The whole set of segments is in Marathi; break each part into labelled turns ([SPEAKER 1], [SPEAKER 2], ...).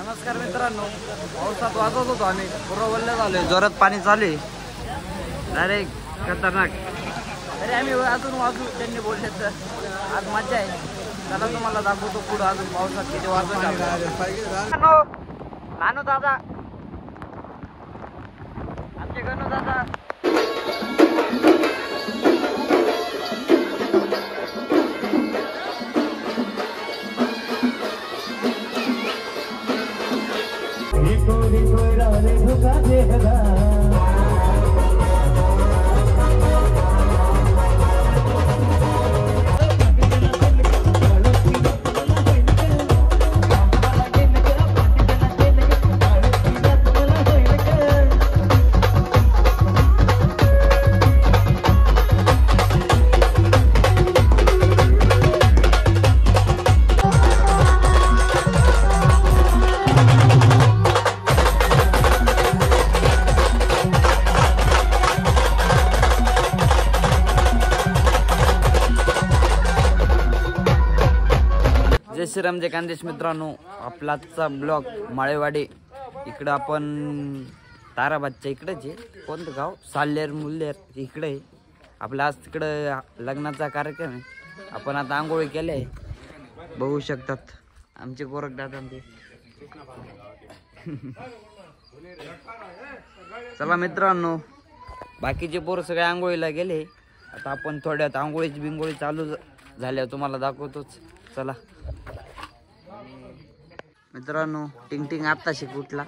[SPEAKER 1] नमस्कार मित्रांनो, पावसात वाजवत होतो आम्ही, पूर्ण वल्ल झालोय, जोरात पाणी चालू आहे, डायरेक्ट खतरनाक. तरी आम्ही अजून वाजू, त्यांनी बोलले तर आज मजा आहे. चला तुम्हाला दाखवतो पुढं अजून पावसात किती वाजवत. नानू दादा, आमचे गणू दादा. जय श्रीराम, जय खानदेश. मित्रांनो, आपला आजचा ब्लॉग माळेवाडी. इकडं आपण ताराबादच्या इकडेच आहे. कोणतं गाव? साल्हेर मुल्हेर इकडे आहे. आपला आज तिकडं लग्नाचा कार्यक्रम आहे. आपण आता आंघोळी केले आहे, बघू शकतात आमचे गोरख दादा. चला मित्रांनो, बाकीचे पोरं सगळे आंघोळीला गेले. आता आपण थोड्यात आंघोळीची बिंगोळी चालू झाल्या तुम्हाला दाखवतोच. चला मित्रांनो, टिंग टिंग आत्ताशी कुठला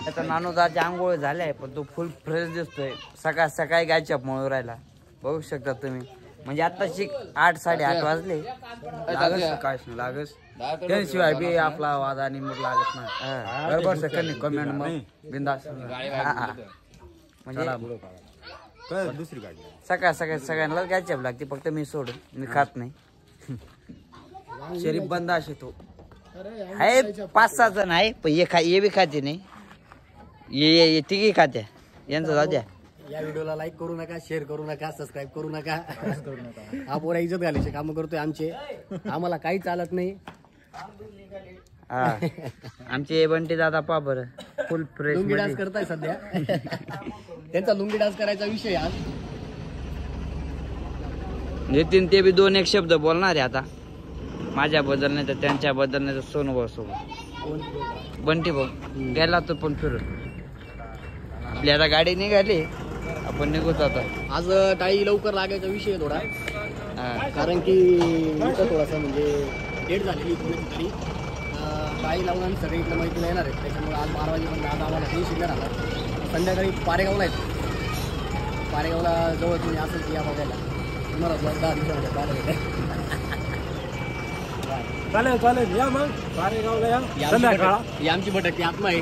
[SPEAKER 1] आता नानूदाची आंघोळ झाल्या, पण तो फुल फ्रेश दिसतोय. सकाळ सकाळी गायच्या मळू राहिला, बघू शकता तुम्ही. म्हणजे आत्ताशी 8-8:30 वाजले. लागस त्याशिवाय बी आपला वाद आणि मूड लागत नाही. बरोबर सेकंड कमेंट मग बिंदास. म्हणजे दुसरी गाडी सकाळ सकाळ सगळ्यांना गायच्या लागते, फक्त मी सोडून, मी खात नाही. शरीफ बंद असे तो आहे. 5-6 जण आहे, पण हे बी खाते नाही. ये तिघी खात्या. यांचं जाऊ द्या.
[SPEAKER 2] या व्हिडिओला लाईक करू नका, शेअर करू नका, सबस्क्राईब करू नका. हा पोरा इज्जत घालायचे काम करतोय आमचे. आम्हाला काही चालत नाही.
[SPEAKER 1] हा, आमचे बंटी दादा पा बरं फुल फ्रेश
[SPEAKER 2] लुंगी डान्स करताय सध्या. त्यांचा लुंगी डान्स करायचा विषय आज.
[SPEAKER 1] नितीन ते बी 2-1 शब्द बोलणार आहे आता, माझ्याबद्दल नाही तर त्यांच्याबद्दल नाही तर सोनू भाऊ सोबत. बंटी भाऊ गेला तो पण फिरून. आपली आता गाडी निघाली, आपण निघतो आता.
[SPEAKER 2] आज टाळी लवकर लागायचा विषय आहे थोडा, कारण की इथं थोडासा म्हणजे लेट झालेली ठिकाणी टाळी लावून आम्ही सगळे इकडे माहितीला येणार आहेत. त्याच्यामुळे आज 12 वाजेपर्यंत आज आम्हाला काही शिकणार आला. संध्याकाळी पारेगावला आहेत. पारेगावला जवळ तुम्ही असेल की या बघायला. तुम्हाला 10 दिवसामध्ये पाहिलं.
[SPEAKER 3] चालेल या मग पारेगावला या.
[SPEAKER 2] ही आमची भटकती आत्मा आहे.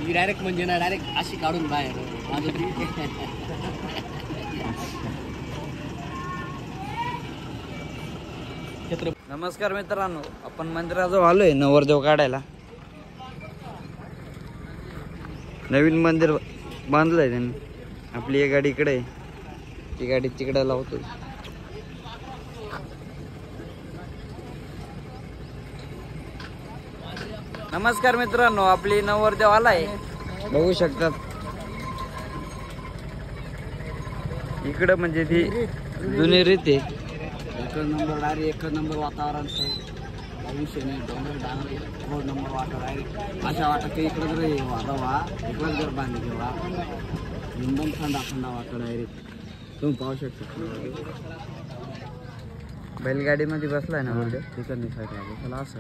[SPEAKER 2] ही डायरेक्ट म्हणजे ना डायरेक्ट अशी काढून बाहेर माझं.
[SPEAKER 1] नमस्कार मित्रांनो, आपण मंदिराजवळ आलोय नवरदेव काढायला. नवीन मंदिर बांधलंय त्यांनी. आपली एक गाडी इकडे आहे, ती गाडी तिकडे लावतोय. नमस्कार मित्रांनो, आपली नवरदेव आलाय, बघू शकतात. इकडं म्हणजे ती जुनी रीत आहे.
[SPEAKER 2] एक नंबर डायरेक्ट, 1 नंबर वातावरण. विषय नाही, डोंगर डांगरे 4 नंबर वाटर डायरेक्ट. अशा वाटत इकडं जर वाढवा, इकडं जर बांधले तेव्हा एकदम थंडा वाटत डायरेक्ट. तुम्ही पाहू शकता.
[SPEAKER 1] बैलगाडीमध्ये बसलाय ना बोलते
[SPEAKER 2] तिकडे साईडला असं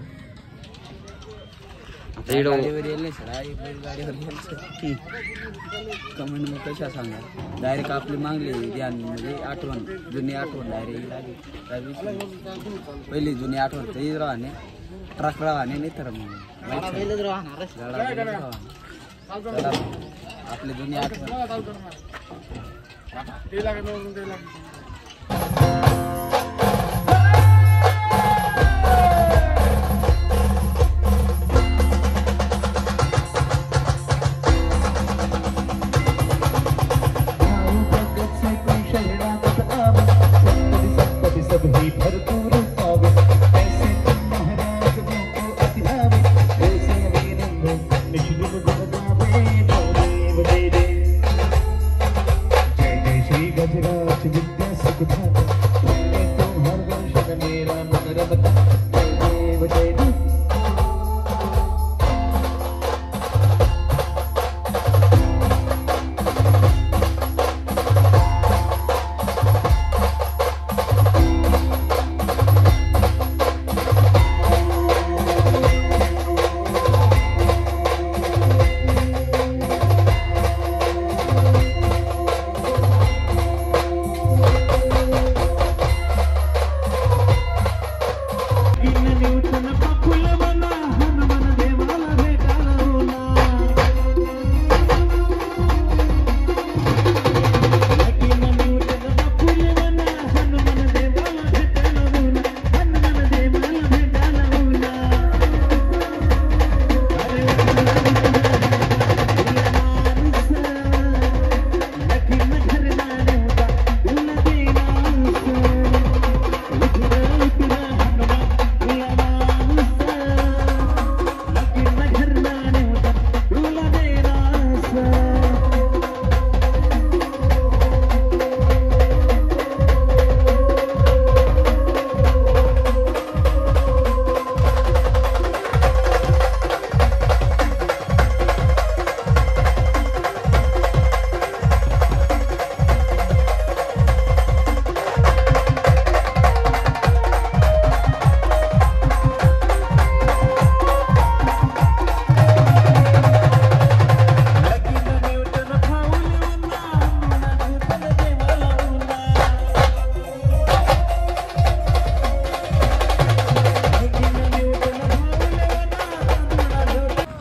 [SPEAKER 2] कमेंट मग कशा सांगा. डायरेक्ट आपली मागली ध्यान म्हणजे आठवण, जुनी आठवण डायरेक्ट. पहिली जुनी आठवण तर राहणे, ट्रक राहणे नाही तर आपली जुनी आठवण.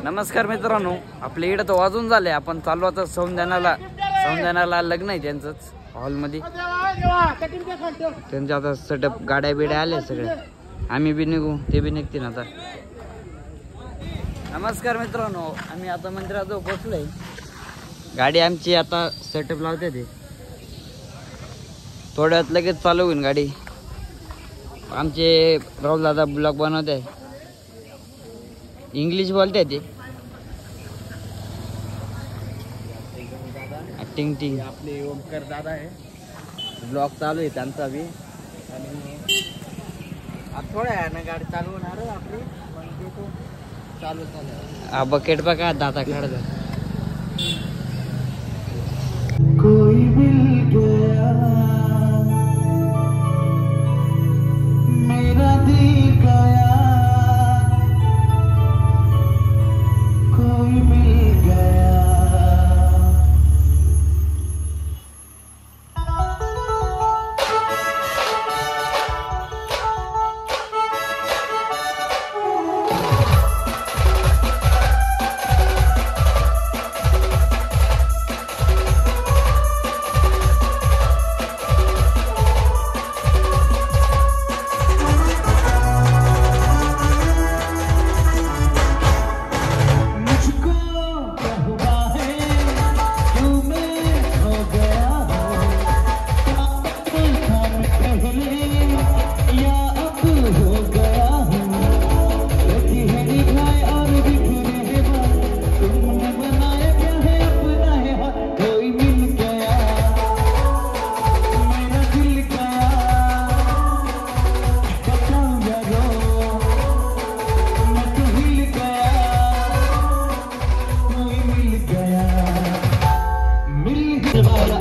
[SPEAKER 1] नमस्कार मित्रांनो, आपल्या इकडे तर वाजून झाले. आपण चालू आता सौंदर्याला लग्न आहे त्यांचंच हॉलमध्ये. त्यांच्या आता सेटअप गाड्या बिड्या आल्या सगळ्या. आम्ही बी निघू, ते बी निघतील आता. नमस्कार मित्रांनो, आम्ही आता मंदिराजवळ पोहोचलोय. गाडी आमची आता सेटअप लावते ते थोड्यात लगेच चालू होईल गाडी. आमचे राहुल दादा ब्लॉग बनवते, इंग्लिश बोलते ते. टिंग टिंग
[SPEAKER 2] आपले ओमकार दादा आहे, ब्लॉग चालू आहे त्यांचा बी. आणि आता थोड्या वेळानं गाडी चालू होणार आहे आपली, मग ते तो चालू झालं.
[SPEAKER 1] बकेट बघा दाता काढता.
[SPEAKER 4] कोई मिल गया मेरा दिल गया, कोई मिल गया.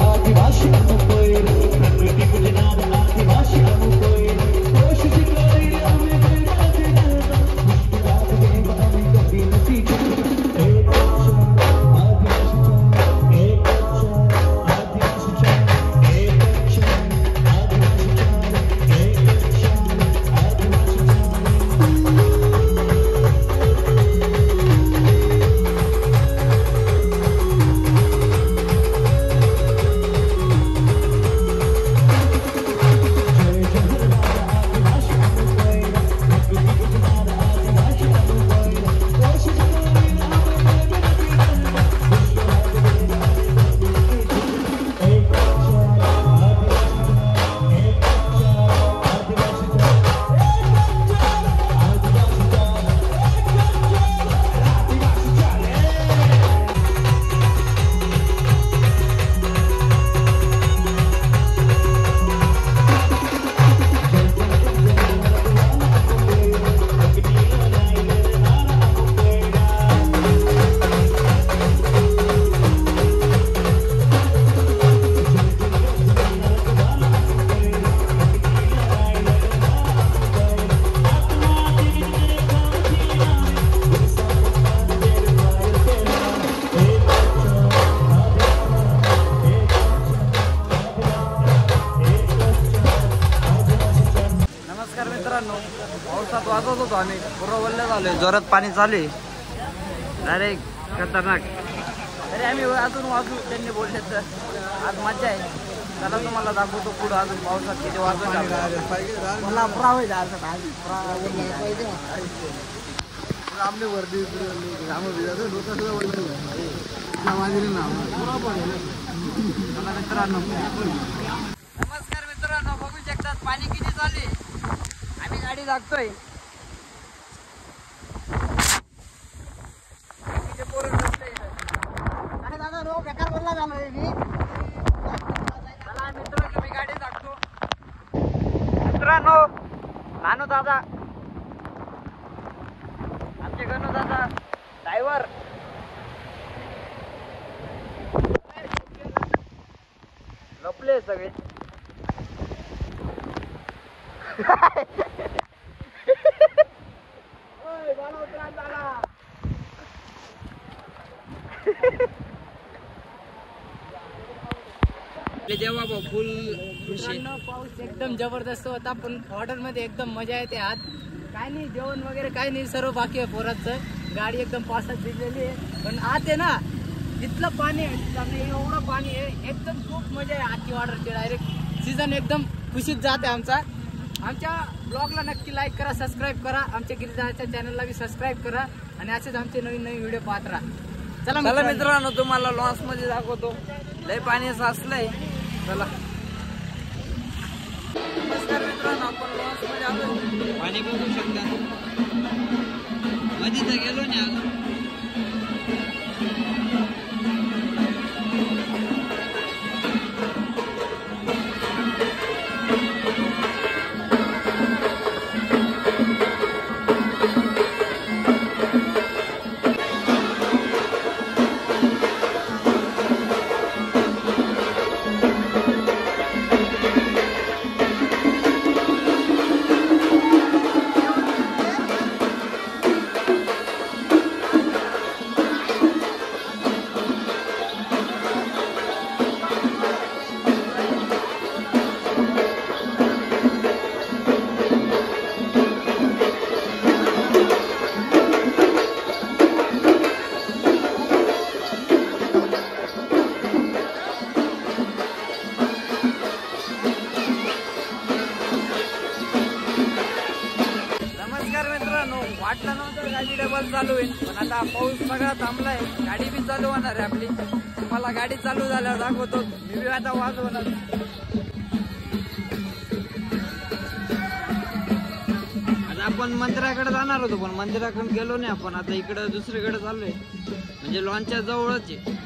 [SPEAKER 4] आदिवासी
[SPEAKER 1] पावसात वाजवत होतो आम्ही, पूर्ण वल्ल झालोय, जोरात पाणी चालू आहे डायरेक्ट खतरनाक. तरी आम्ही अजून वाजू, त्यांनी बोलले तर आज मजा आहे. त्याला तुम्हाला दाखवतो पुढं अजून पावसात किती वाजवत मला मित्रांनो. नमस्कार मित्रांनो, बघू शकतात पाणी किती चालू आहे. आम्ही गाडी लागतोय, मी गाडी टाकतो. मित्रांनो, नानू दादा, आमचे गणू दादा ड्रायव्हर, लपले सगळे. जेव्हा फुल
[SPEAKER 2] पाऊस एकदम जबरदस्त होता, पण ऑर्डर मध्ये एकदम मजा येते. आज काय नाही, जेवण वगैरे काही नाही, सर्व बाकी आहे पोराचं. गाडी एकदम पावसात भिजलेली आहे, पण आत आहे ना तिथलं पाणी आहे, एवढं पाणी आहे, एकदम खूप मजा आहे आजची ऑर्डरची. डायरेक्ट सीझन एकदम खुशीत जाते आमचा. आमच्या ब्लॉगला नक्की लाईक करा, सबस्क्राईब करा, आमच्या गिरिजाच्या चॅनलला बी सबस्क्राईब करा आणि असेच आमचे नवीन नवीन व्हिडिओ पाहत राहा. चला
[SPEAKER 1] मित्रांनो, तुम्हाला लॉन्च मध्ये दाखवतो. लय पाणी साचलंय. चला. नमस्कार मित्रांनो, आपण लॉन्च मध्ये आलो. पाणी बघू शकता, मध्ये तर गेलो नाही अजून. वाटलं नव्हतं गाडी डबल चालू होईल, पण आता पाऊस सगळा थांबलाय, गाडी बी चालू होणार आहे आपली. तुम्हाला गाडी चालू झाल्यावर दाखवतो. मी बी आता वाजवणार. आता आपण मंदिराकडे जाणार होतो, पण मंदिराकडे गेलो नाही आपण. आता इकडे दुसरीकडे चाललोय, म्हणजे लॉन्चच्या जवळच आहे.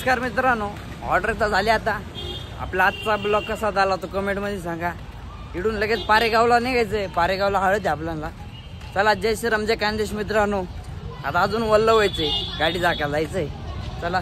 [SPEAKER 1] नमस्कार मित्रांनो, ऑर्डर तर झाली आता. आपला आजचा ब्लॉग कसा झाला तो कमेंटमध्ये सांगा. इकडून लगेच पारेगावला निघायचंय. पारेगावला हळद आहे आपल्याला. चला जय श्रीराम जय खानदेश मित्रांनो. आता अजून वल्ल व्हायचंय, गाडी जायला जायचंय. चला.